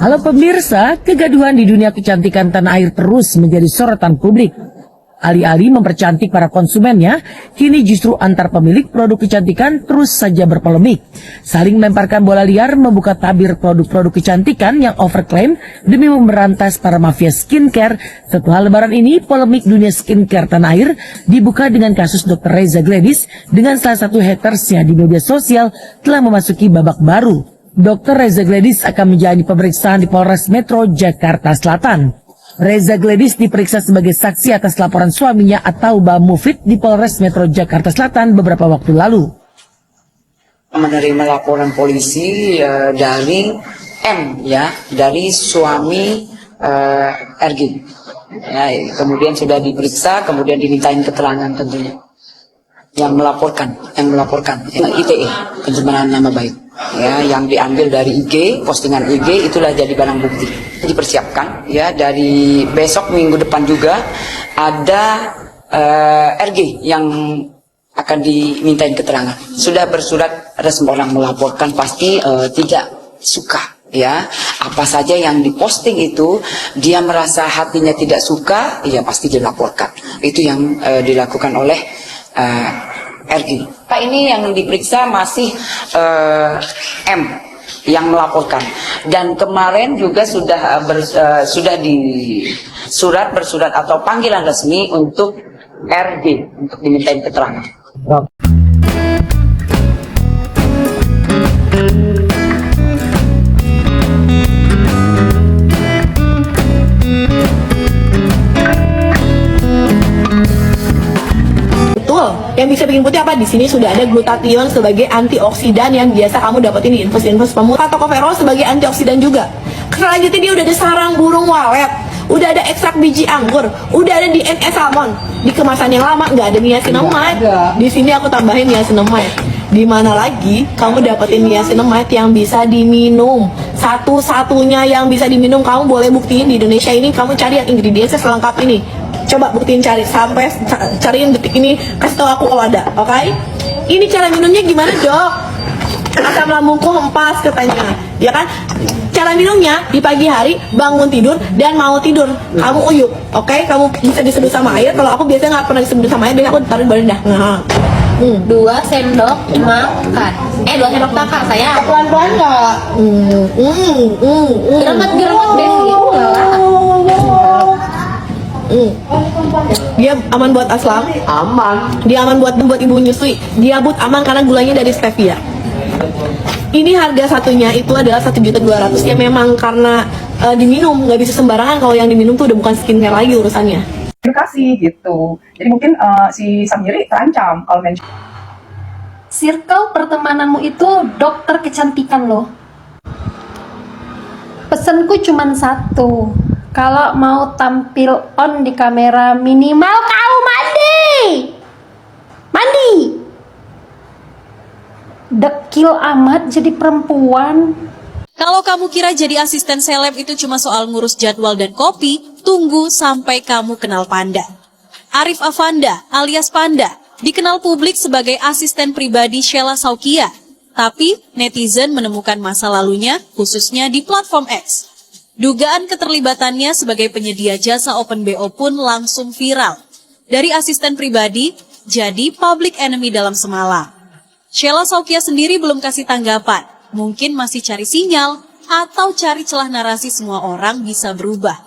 Halo pemirsa, kegaduhan di dunia kecantikan tanah air terus menjadi sorotan publik. Alih-alih mempercantik para konsumennya, kini justru antar pemilik produk kecantikan terus saja berpolemik. Saling melemparkan bola liar membuka tabir produk-produk kecantikan yang overklaim demi memberantas para mafia skincare. Setelah lebaran ini, polemik dunia skincare tanah air dibuka dengan kasus Dr. Reza Gladys dengan salah satu hatersnya di media sosial telah memasuki babak baru. Dr. Reza Gladys akan menjalani pemeriksaan di Polres Metro Jakarta Selatan. Reza Gladys diperiksa sebagai saksi atas laporan suaminya At-Taubah Mufid di Polres Metro Jakarta Selatan beberapa waktu lalu. Menerima laporan polisi dari M, ya, dari suami RG. Ya, kemudian sudah diperiksa, kemudian dimintain keterangan tentunya. Yang melaporkan ITE, pencemaran nama baik. Ya, yang diambil dari IG, postingan IG itulah jadi barang bukti. Dipersiapkan, ya, dari besok minggu depan juga ada RG yang akan dimintain keterangan. Sudah bersurat resmi, orang melaporkan pasti tidak suka. Ya, apa saja yang diposting itu dia merasa hatinya tidak suka, ya pasti dilaporkan. Itu yang dilakukan oleh RG. Pak, ini yang diperiksa masih M yang melaporkan, dan kemarin juga sudah di bersurat atau panggilan resmi untuk RG untuk dimintain keterangan. Yang bisa bikin putih apa? Di sini sudah ada glutathione sebagai antioksidan yang biasa kamu dapetin di infus-infus pemutih. Tocopherol sebagai antioksidan juga. Selanjutnya dia udah ada sarang burung walet, udah ada ekstrak biji anggur, udah ada DNA salmon. Di kemasan yang lama nggak ada niacinamide. Di sini aku tambahin niacinamide. Di mana lagi kamu dapetin niacinamide yang bisa diminum? Satu-satunya yang bisa diminum, kamu boleh buktiin di Indonesia ini, kamu cari yang ingredientsnya selengkap ini. Coba buktiin, cariin detik ini, kasih tau aku kalau ada, oke? Ini cara minumnya gimana, Dok? Asam lambungku hempas katanya, ya kan? Cara minumnya di pagi hari, bangun tidur dan mau tidur, kamu uyuk, oke? Kamu bisa diseduh sama air. Kalau aku biasanya nggak pernah diseduh sama air, biasanya aku taruh badan dah. 2 sendok makan. 2 sendok makan saya. Pelan-pelan nggak? Geremet deh. Dia aman buat Aslam, aman. Dia aman buat ibu nyusui. Dia aman karena gulanya dari stevia. Ini harga satunya itu adalah 1.200.000. Ya memang karena diminum nggak bisa sembarangan. Kalau yang diminum tuh udah bukan skincare lagi urusannya. Edukasi gitu. Jadi mungkin si Samiri terancam kalau Circle pertemananmu itu dokter kecantikan loh. Pesanku cuma satu. Kalau mau tampil on di kamera, minimal kau mandi. Dekil amat jadi perempuan. Kalau kamu kira jadi asisten seleb itu cuma soal ngurus jadwal dan kopi, tunggu sampai kamu kenal Panda. Arif Afanda alias Panda dikenal publik sebagai asisten pribadi Sheila Saukia. Tapi netizen menemukan masa lalunya khususnya di platform X. Dugaan keterlibatannya sebagai penyedia jasa Open BO pun langsung viral. Dari asisten pribadi, jadi public enemy dalam semalam. Sheila Saukia sendiri belum kasih tanggapan. Mungkin masih cari sinyal atau cari celah narasi semua orang bisa berubah.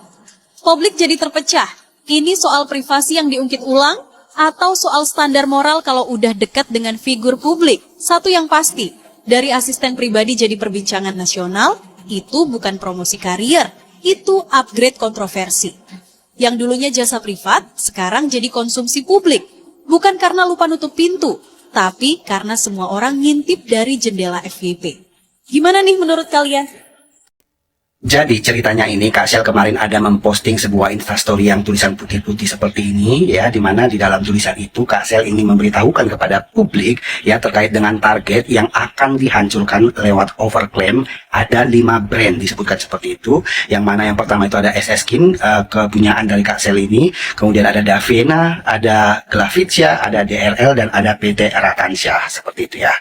Publik jadi terpecah. Ini soal privasi yang diungkit ulang atau soal standar moral kalau udah dekat dengan figur publik. Satu yang pasti, dari asisten pribadi jadi perbincangan nasional, itu bukan promosi karier, itu upgrade kontroversi. Yang dulunya jasa privat, sekarang jadi konsumsi publik. Bukan karena lupa nutup pintu, tapi karena semua orang ngintip dari jendela FYP. Gimana nih menurut kalian? Jadi ceritanya ini Kak Sel kemarin ada memposting sebuah instastory yang tulisan putih-putih seperti ini ya, dimana di dalam tulisan itu Kak Sel ingin memberitahukan kepada publik ya terkait dengan target yang akan dihancurkan lewat overclaim. Ada 5 brand disebutkan seperti itu, yang mana yang pertama itu ada SS Skin, kepunyaan dari Kak Sel ini, kemudian ada Davena, ada Glavitsia, ada DRL, dan ada PT Ratansyah seperti itu ya.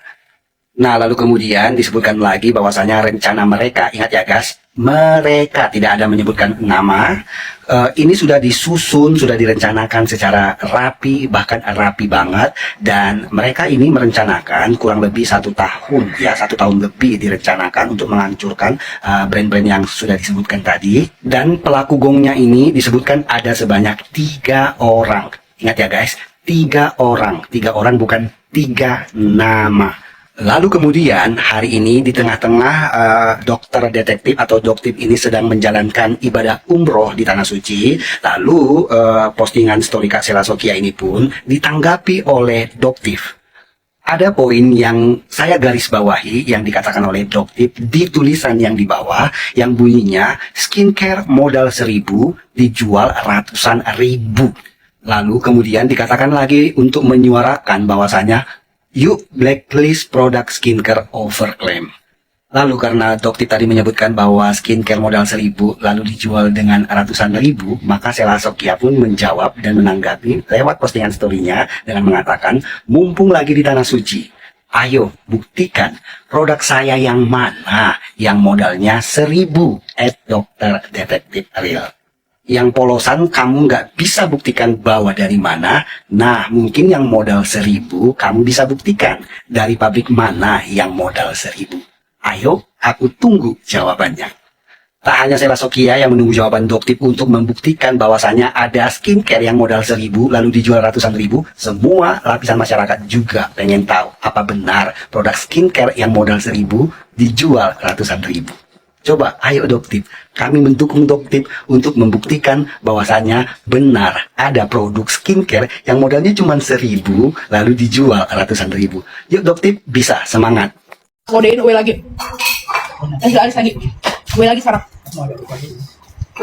Nah lalu kemudian disebutkan lagi bahwasanya rencana mereka, ingat ya guys, Mereka tidak ada menyebutkan nama. Ini sudah disusun, sudah direncanakan secara rapi, bahkan rapi banget. Dan mereka ini merencanakan kurang lebih 1 tahun, ya 1 tahun lebih direncanakan untuk menghancurkan brand-brand yang sudah disebutkan tadi. Dan pelaku gongnya ini disebutkan ada sebanyak 3 orang. Ingat ya guys, 3 orang. 3 orang bukan 3 nama. Lalu kemudian hari ini di tengah-tengah dokter detektif atau doktip ini sedang menjalankan ibadah umroh di Tanah Suci. Lalu postingan story Kak Sela Sofia ini pun ditanggapi oleh doktif. Ada poin yang saya garis bawahi yang dikatakan oleh doktip di tulisan yang di bawah yang bunyinya skincare modal 1.000 dijual ratusan ribu. Lalu kemudian dikatakan lagi untuk menyuarakan bahwasanya yuk blacklist produk skincare overclaim. Lalu karena doktip tadi menyebutkan bahwa skincare modal 1.000 lalu dijual dengan ratusan ribu, maka Sela Sofia pun menjawab dan menanggapi lewat postingan story-nya dengan mengatakan, mumpung lagi di Tanah Suci, ayo buktikan produk saya yang mana yang modalnya 1.000 dokter detektif real. Yang polosan kamu nggak bisa buktikan bawa dari mana. Nah, mungkin yang modal 1.000 kamu bisa buktikan dari pabrik mana yang modal 1.000. Ayo, aku tunggu jawabannya. Tak hanya Sela Sofia yang menunggu jawaban doktip untuk membuktikan bahwasannya ada skincare yang modal 1.000 lalu dijual ratusan ribu, semua lapisan masyarakat juga pengen tahu apa benar produk skincare yang modal 1.000 dijual ratusan ribu. Coba, ayo doktip, kami mendukung doktip untuk membuktikan bahwasannya benar ada produk skincare yang modalnya cuma 1.000 lalu dijual ratusan ribu. Yuk doktip, bisa, semangat. Kodein W lagi. Alis lagi. W lagi sekarang.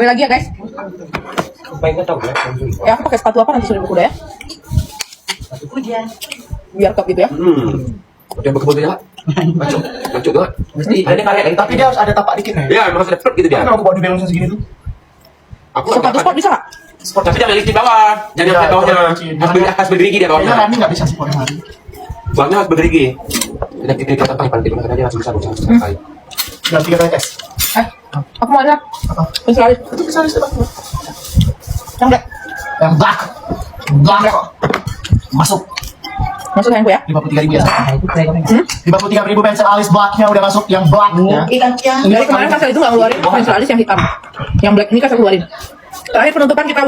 W lagi ya guys. Ya aku pakai sepatu apa nanti sudah kuda ya? Sepatu kuda. Biar cup gitu ya. Yang berkebun ya. Bacok tuh. Mesti ada karya lagi, tapi dia harus ada tapak dikit nih. Iya, memang harus ada sport gitu dia. Kenapa aku bawa di balance segini tuh? Aku Sepatu sport bisa nggak? sport tapi jangan di bawah. Jangan di bawahnya. Harus bergerigi dia bawahnya. Rani nggak bisa sport hari. Bawahnya harus bergerigi. Tidak kita apa yang paling penting karena dia langsung bisa selesai. Ganti kita tes. Aku mau ada. Spesialis. Itu spesialis apa? Yang black. Yang black. Black. Masuk. Masuk yang gue ya? 53.000 ya. 53.000 pensil alis blacknya udah masuk yang black. Dari kemarin Kasel itu nggak ngeluarin pensilalis yang hitam. Yang black ini Kasel keluarin. Terakhir penutupan kita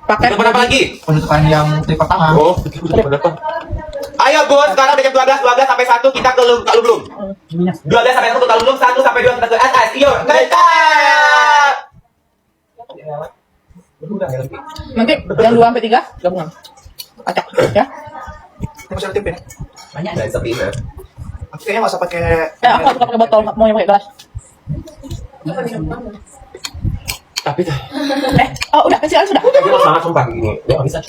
pakai Penutupan apa lagi? Penutupan yang trik pertama. Oh, penutupan. Ayo Gus, sekarang udah jam 12 sampai 1 kita ke Lublum. 12 sampai 1 ke Lublum, 1 sampai 2 kita ke SS. Iyo, nanti yang 2 sampai 3 gabungan. Acak ya. Ini masih ada tempe. banyak dari sepi ya. Aku kayaknya nggak usah pakai. Aku nggak suka pakai botol, mau yang pakai gelas. Tapi Oh udah pensilalis sudah. dia mas banget sumpah gini. Dia nggak bisa.